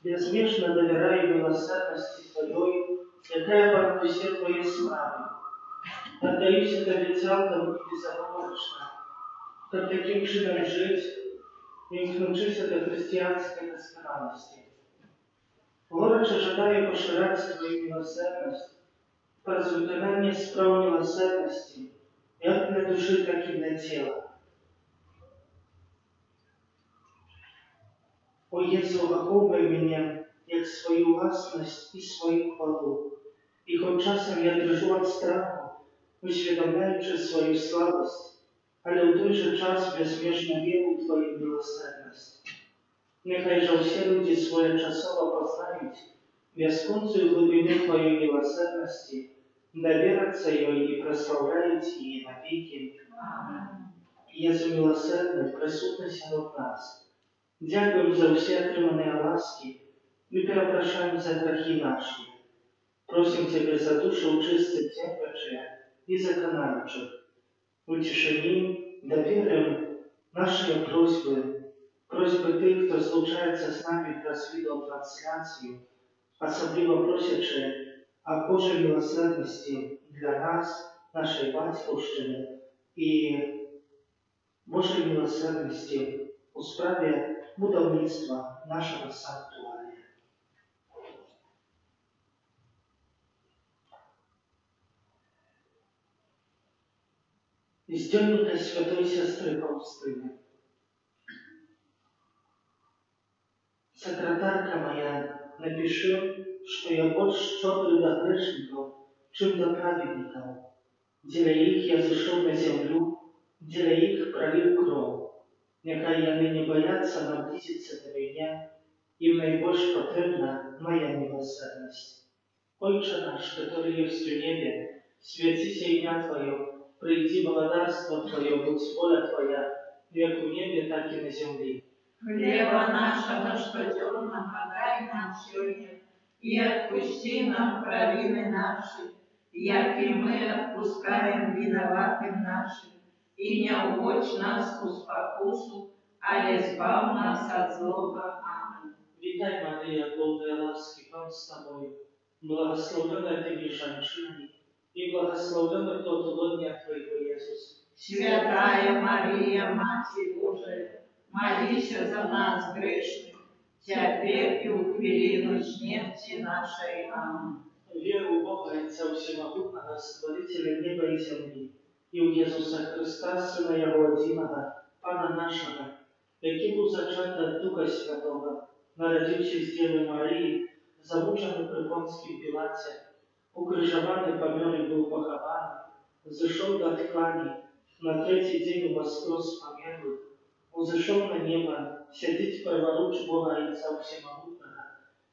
Безмежно доверяю милосердности Твоей, якая подпустит Твои славы. Отдаюсь обіцянкам і безоговорочно, как таким чином жить, имкнувшись до христианской доскональности. Горячо жадаю поширать Твою милосердность, через виконання справ милосердности, як для души, так и для тела. О Єсу, охопай мене, як свою власність і свою хвалу. І хоч часом я дрожу від страху, усвідомляючи свою слабость, але в той же час безмежно віру в Твою милосердність. Нехай же всі люди своєчасово познають безконцую глибину Твоєї милосердності, довіряться їй і прославляють її навіки. Єсу милосердний, присутний серед нас. Дякуємо за всі отримані ласки і перепрошуємо за грехи наші. Просим Тебя за душу чистых, терпящих и законающих. В тишине доверим наши просьбы тех, кто случается с нами через видеотрансляцию, особливо просячи о Божьей милосердности для нас, нашей Батьковщины, и Божьей милосердности у справе будівництва нашего санктуария. Из дневника святой сестры Фаустины. Секретарка моя, напиши, что я больше щедрый до грешников, чем до праведников. Для их я зашел на землю, для их пролил кровь. Нехай яны не боятся наблизиться до меня, им наибольше потребна моя милосердность. Отче наш, который есть в небе, святися имя Твое, приди благодарство Твое, будь воля Твоя, как в небе, так и на земле. Хлеба нашего штодневного дай нам сегодня, и отпусти нам провины наши, як и мы отпускаем виноватым нашим, и не уводь нас в спокусу, а избав нас от злого. Аминь. Витай, Мария, полная ласки, Пан с Тобой, благословенная Ты между женщинами, и благословенный плод лона Твоего, Иисус. Святая Мария, Матерь Божия, молись за нас грешных, теперь и в хвилину смерти нашей. Аминь. Веру в Бога, Отца Всемогутного, Створителя неба и земли, и в Иисуса Христа, Сына Его Единого, Пана нашего, який був зачатий від Духа Святого, народившись з Діви Марії, замучений при Понтській Пілаті, укрижований, помер і був похований, зышел до ткани, на третий день воскрес померлых, узышел на небо, сидит праворуч Бога и Отца Всемогутного,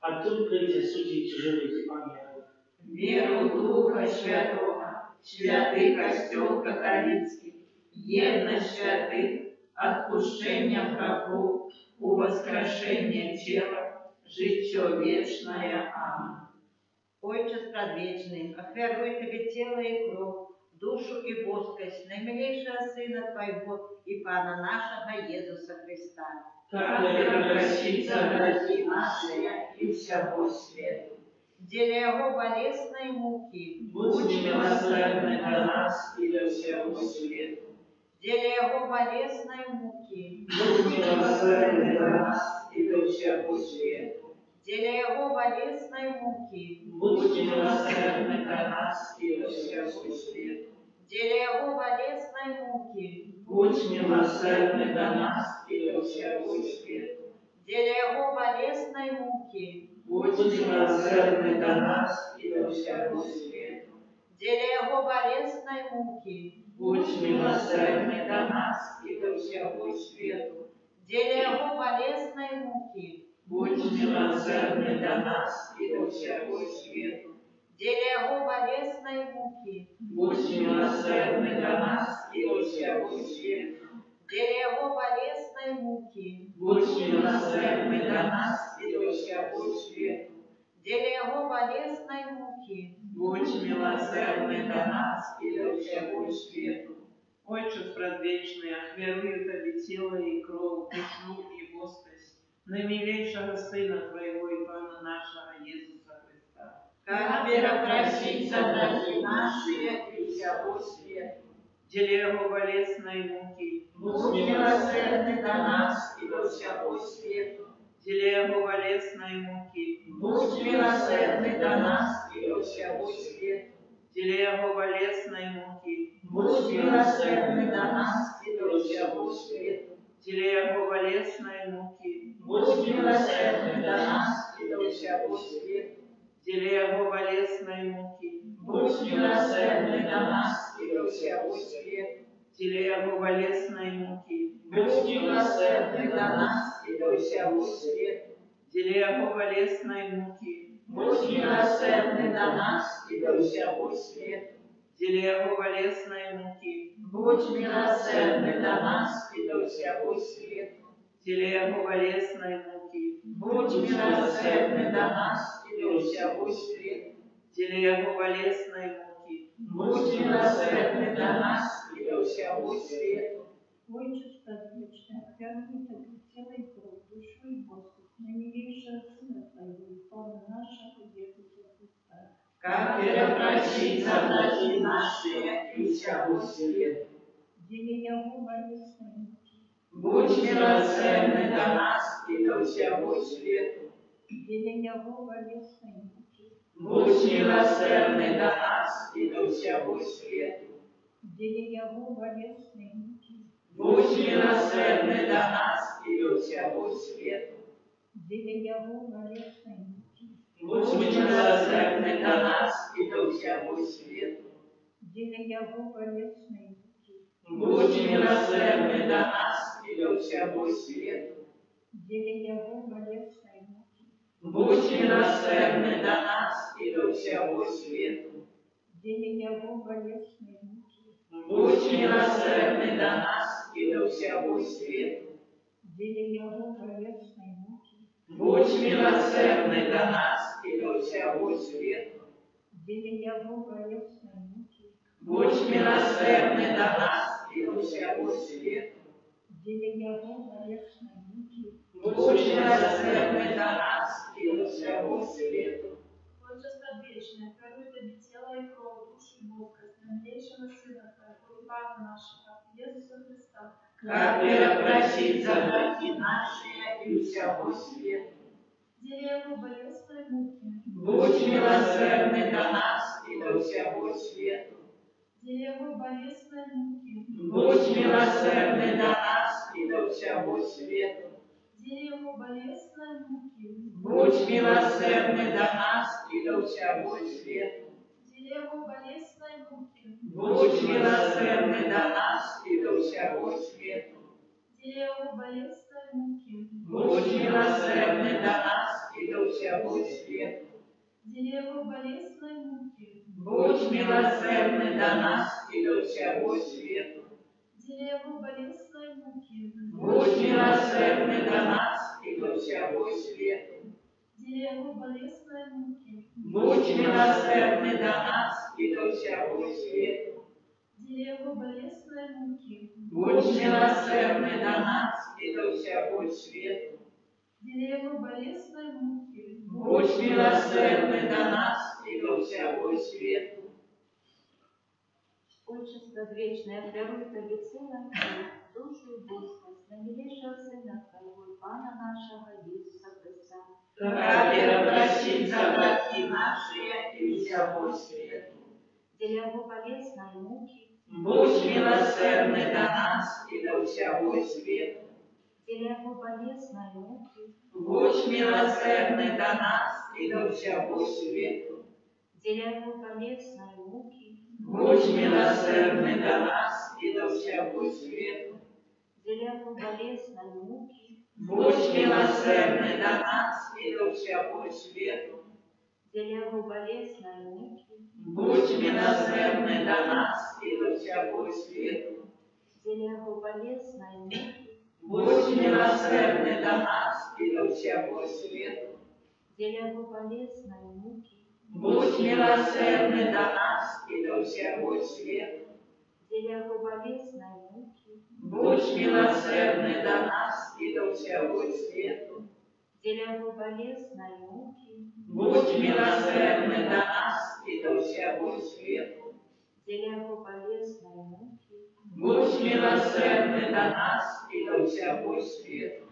а тут придя судить живых и померлых. Веру Духа Святого, святый Костел католицкий, едность святых, отпущение грехов, воскрешение тела, житье вечное. Аминь. Отче предвечный, оферую Тебе тело и кровь, душу и воскость наимилейшего Сына Твоего и Пана нашего Иисуса Христа. Как прекратить за грехи наши и всего света. Деле Его болезной муки, Будь милосердный для нас и для всего света. деле Его болезной муки, Будь милосердный для нас и для всего света. деле Его болезной муки, Будь милосердный для нас и для всего света. деле Его болезной муки, Будь милосердный для нас и для всего света. деле Его болезной муки, Будь милосердный для нас и для всего света. деле Его болезной муки, Будь милосердный для нас и для всего света. деле Его болезной муки, Будь милосердный для нас и для всего света. деле Его болезной муки, Будь милосердный для нас и для всего света. деле Его болезной муки, Будь милосердный для нас и для всего света. деле Его болезной муки, Будь милосердный для нас и для всего света. Отче предвечный, охверую Тебе тело и кровь, душу и воскость, наимилейшего Сына Твоего и Пана нашего Иисуса Христа. Как прекратить за грехи наши и всего света. Деле Его болезной муки, Будь милосердный для нас и для всего света. деле Его болезной муки, Будь милосердный для нас и для всего света. деле Его болезной муки, Будь милосердный для нас и для всего света. деле Его болезной муки, Будь милосердный для нас и для всего света. деле Его болезной муки, Будь милосердный для нас и для всего света. деле Его болезной муки, Будь милосердный для нас и для всего света. деле Его болезной муки, Будь милосердный для нас и для всего света. деле Его болезной муки, Будь милосердный для нас и для всего света. деле Его болезной муки, Будь милосердный для нас и для всего света. деле Его болезной муки, Будь милосердный для нас и для всего света. Отче предвечный, оферую Тебе тело и кровь, душу и воскость, наимилейшего Сына Твоего и Пана нашего Иисуса Христа. Как прекратить за грехи наши и всего света. Деле Его болезной муки, Будь милосердный для нас и для всего света. деле Его болезной муки, Будь милосердный для нас и для всего света. деле Его болезной муки, Будь милосердный для нас и для всего света. деле Его болезной муки, Будь милосердный для нас и для всего света. деле Его болезной муки, Будь милосердный для нас и для всего света. деле Его болезной муки, Будь милосердный для нас и для всего света. деле Его болезной муки, Будь милосердный для нас и для всего света. деле Его болезной муки, Будь милосердный для нас и для всего света. деле Его болезной муки, Будь милосердный для нас и для всего света. деле Его болезной муки, Будь милосердный для нас и для всего света. Отче предвечный, оферую Тебе тело и кровь, душу и воскость, наимилейшего Сына Твоего и Пана нашего Иисуса Христа. Как прекратить за грехи наши и всего света. Деле Его болезной муки, Будь милосердный для нас и для всего света. деле Его болезной муки, Будь милосердный для нас и для всего света. деле Его болезной муки, Будь милосердный для нас и для всего света. деле Его болезной муки, Будь милосердный до нас и до всего свету. Дерево болезной муки. Будь милосердный до нас и до всего свету. Дерево болезной муки. Будь милосердный до нас и до всего свету. Дерево болезной муки. Будь милосердный до нас и до всего свету. Дерево болезной муки. Будь милосердный до нас и до всего свету. Дерево болезной муки. Будь милосердный до нас и до всего свету. Дерево болезной муки. Будь милосердный до нас и до всего свету. Отче предвечный, оферуй Тобі цілий кров, душу і боскость наймилейшего Сына Твоего и Пана нашего Иисуса Христа. Ради просить за грехи наши и всего свету. Дерево болезной муки. Будь милосердный до нас и до всего свету. Дерево болезной муки. Будь милосердный до нас и до всего свету. Дерево болезной муки. Будь милосердный до нас и до всего свету. Дерево болезной муки. Будь милосердный до нас и до всего свету. Дерево болезной муки. Будь милосердный до нас и до всего свету. Дерево болезной муки. Будь милосердный до нас и до всего свету. Дерево болезной муки. Будь милосердный до нас и до всего свету. Дерево болезной муки. Будь милосердный до нас и до всего свету. Дерево болезной муки. Будь милосердный до нас и до всего свету. Дерево болезной муки. Будь милосердный до нас и до всего свету.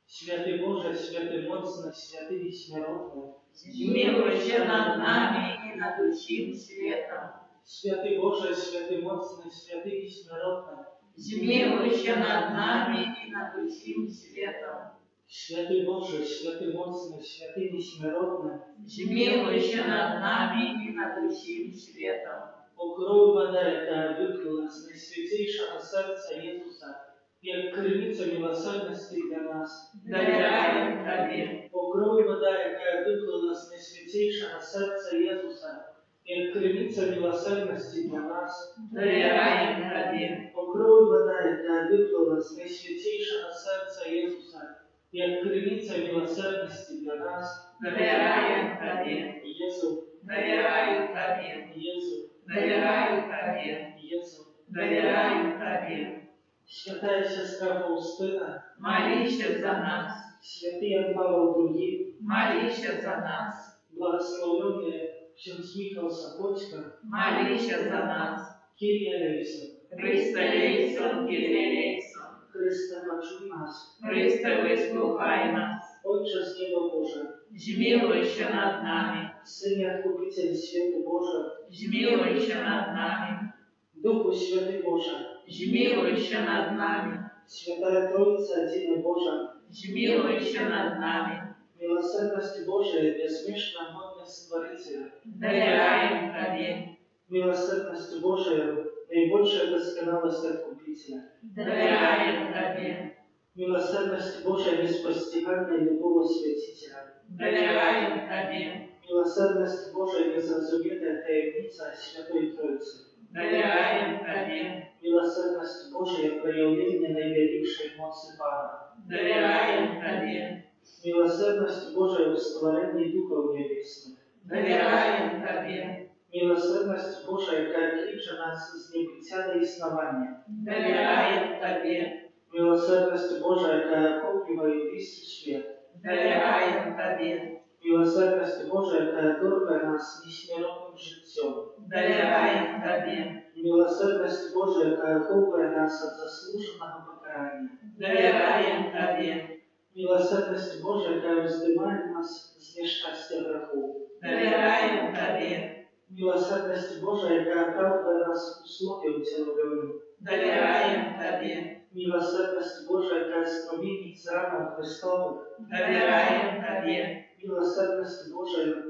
Святый Боже, святый моцный, святый весьмиродный, Змилуйся над нами и над усим светом. Святый Боже, святый моцный, святый весьмиродный, Змилуйся над нами и над усим светом. Святый Боже, святый моцный, святый весьмиродный, Змилуйся над нами и над усим светом. покрой вода, яка виклала з найсвятейшого серця Єсуса, як криниця милосердності для нас. Доверяем Тебе. Покрой вода, яка виклала з найсвятейшого серця Єсуса, як криниця милосердності для нас. Доверяем Тебе. Покрой вода, яка виклала з найсвятейшого серця Єсуса, як криниця милосердності для нас. Доверяем Тебе. Єсу, Доверяю Тебе. Єсу, Доверяю Тебе. Єсу. Доверяю Тебе. Святая сестра Фаустина, Молися за нас. святий Ян Павел II, Молися за нас. благословенный Ksiądz Michał Sapocka, Молися за нас. Kyrie eleison, Христе Лейсон, Кириле Лейсон. Chryste poczuj nas, Христе, вислухай нас. Ojcze z nieba Boże, Змилуйся над нами. Synie Odkupiciel święty Boże, Змилуйся над нами. Duchu Święty Boże, Змилуйся над нами. Święta Trójca, Jedyny Boże, Змилуйся над нами. Miłosierność Boże, безмешна модность Stworителя, Доверяем Тебе. Miłosierność Boże, najbolsza doskonalość Odkupiciela, Доверяем Тебе. Miłosierność Boże, niespościgalna любовь Святителя, Доверяем Тебе. Miłosierność Boże, niezrozumiana tajemnica Świętej Trójcy, Доверяем Тебе. Miłosierność Boże, проявление największej mocy Pana, Доверяем Тебе. Miłosierność Boże, w stworzeniu duchów niebieskich, Доверяем Тебе. Miłosierność Boże, jaka klicze nas z niebycia do istnienia, Доверяем Тебе. Miłosierność Boże, jaka pokrywa wесь świat, Доверяем Тебе. Miłosierność Boże, jaka dorwa nas nieśmiertelnym życiem, Доверяем Тебе. Miłosierność Boże, jaka chowuje nas od zasłużonego pokarania, Доверяем Тебе. Miłosierność Boże, jaka wzdymає nas z nieszczęścia grzechu, Доверяем Тебе. Miłosierność Boże, jaka oправдuje nas usługiem ucielowionym, Доверяем Тебе. Miłosierność Boże, jaka strumieni z ran Chrystowych, Доверяем Тебе. Miłosierność Boże,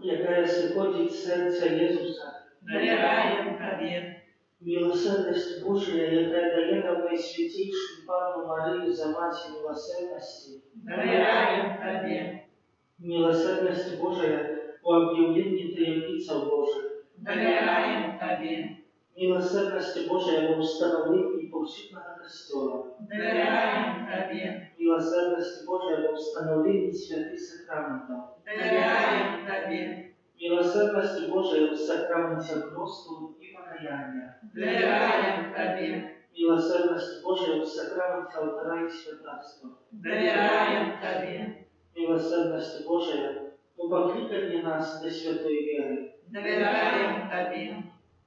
jaka schodzi z serca Jezusa, довіряєм Тобі, Милосердность Божия, яка дає нам Найсвятейшую Панну Марию за Мать милосердности, довіряєм Тобі, милосердность Божия у объявлении таємниц Божих, довіряєм Тобі, милосердность Божия в установлении повсюдного Костола, довіряєм Тобі, милосердность Божия в установлении святых сакраментов, довіряєм Тобі, милосердность Божия в сакраменте кресту и покаяния, довіряєм Тобі, милосердность Божия в сакраменте алтаря и святарства, довіряєм Тобі, милосердность Божия в покликании нас до святой веры, довіряєм Тобі,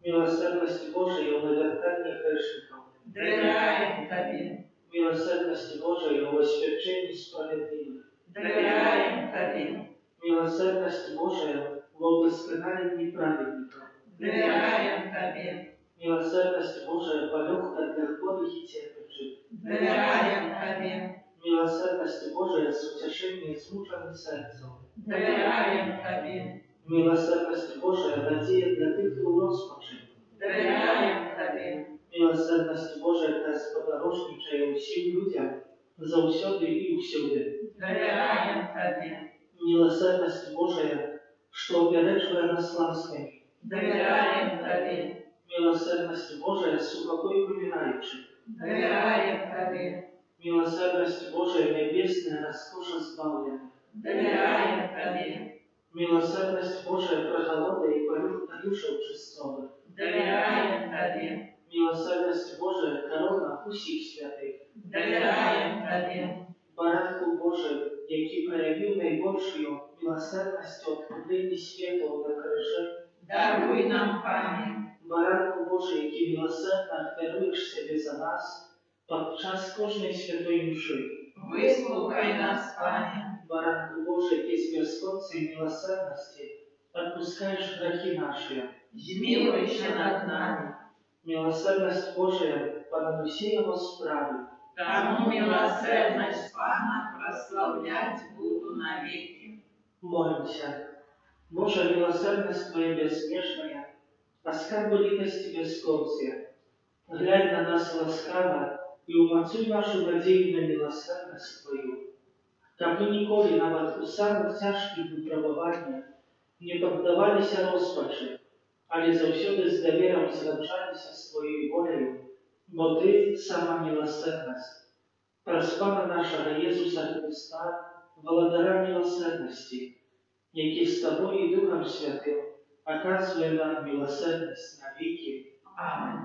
милосердность Божия в навертании грешников, довіряєм Тобі, милосердность Божия в освящении справедливых, довіряєм Тобі, милосердность Божия в обоскалении праведников, довіряєм Тобі, милосердность Божия полегка для хворых и терпящих, довіряєм Тобі, милосердность Божия с утешением измученных сердцем, довіряєм Тобі, милосердность Божия надея для тих, хто в розпачі, довіряєм Тобі, милосердность Божия, яка сподорожничає усім людям завсюди і всюди, довіряєм Тобі, милосердность Божия, що обережує нас ласками, довіряєм Тобі, милосердность Божия, супокой помирающих, довіряєм Тобі, милосердность Божия, небесная роскошь избавленных, довіряєм Тобі, милосердность Божия, прохолода и полюб душев чистого, довіряєм Тобі, милосердность Божия, корона усіх святих, довіряєм Тобі, Баранку Божий, який проявив найбільшою милосердністю откровення світу на крижі, даруй нам пам'ять, Баранку Божий, який милосердно даруєш себе за нас під час кожної святої мши, вислухай нас, Пане, Баранку Божий, який з безконцей милосердності отпускаєш грехи наші, змилуйся над нами, милосердность Божия понад усі його справи, тому милосердность Пана прославлять буду навеки. молимся. Божья милосердность Твоя бессмешная, а скарбы литости бесконция, глянь на нас ласкаво и умацуй нашу надею на милосердность Твою, как мы николи нават у самых тяжких выпробованиях не поддавались розпачи, але завсёды с довером зраджались своей волею, бо Ты сама милосердность. Проспана нашего Иисуса Христа, володара милосердности, який з Тобою і Духом Святим оказує нам милосердность навіки. Аминь.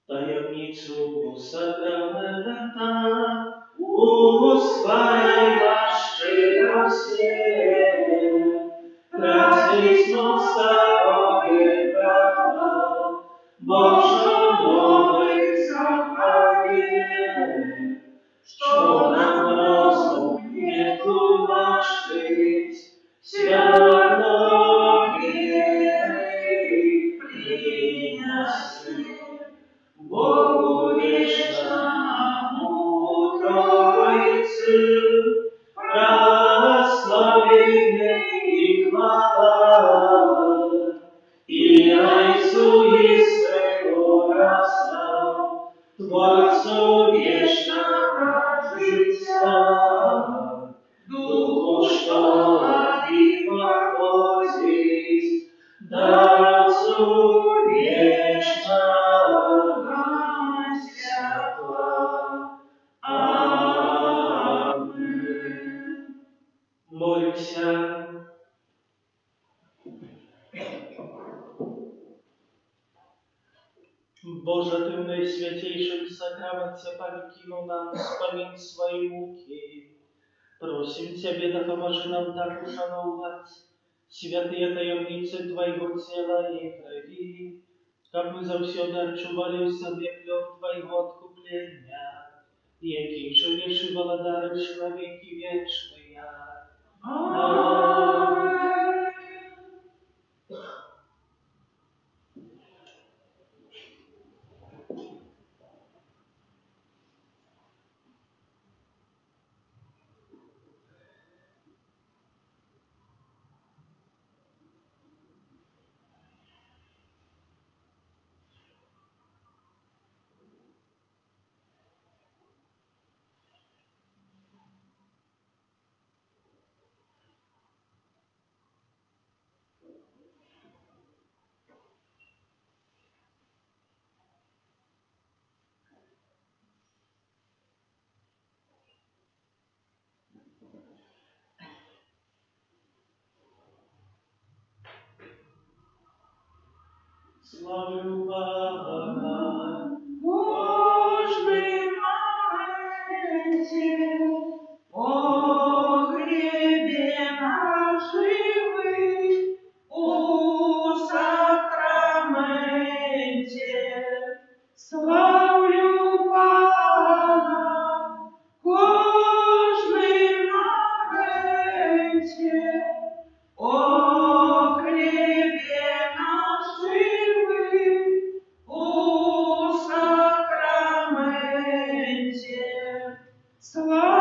Таємницю сакрамента успайващего все, красисно старое право, Божа новый сохранение, что нам разум не тлумачить, свято веры принеси, Богу вечному Троице, прославление и хвала, и Отцу и Сыну Раса, Творцу вечного жития, Духу, что от Него походит, Дарцу вечного святла. Аминь. Молимся. Боже, Ты в наисвятейшем сакраменте покинул нам вспомин своей муки. Просим Тебя, да поможи нам так ушановать святые таємниці Твоего тела и крови, как мы завсёды отчували в себе плод Твоего откупления, який живешь и володаришь на веки вечные. Аминь. Славлю Пана. Кожний моменті о хлібі наживий у сакраменті. Славлю Пана, кожний моменті о хлібі наживий у сакраменті. Слава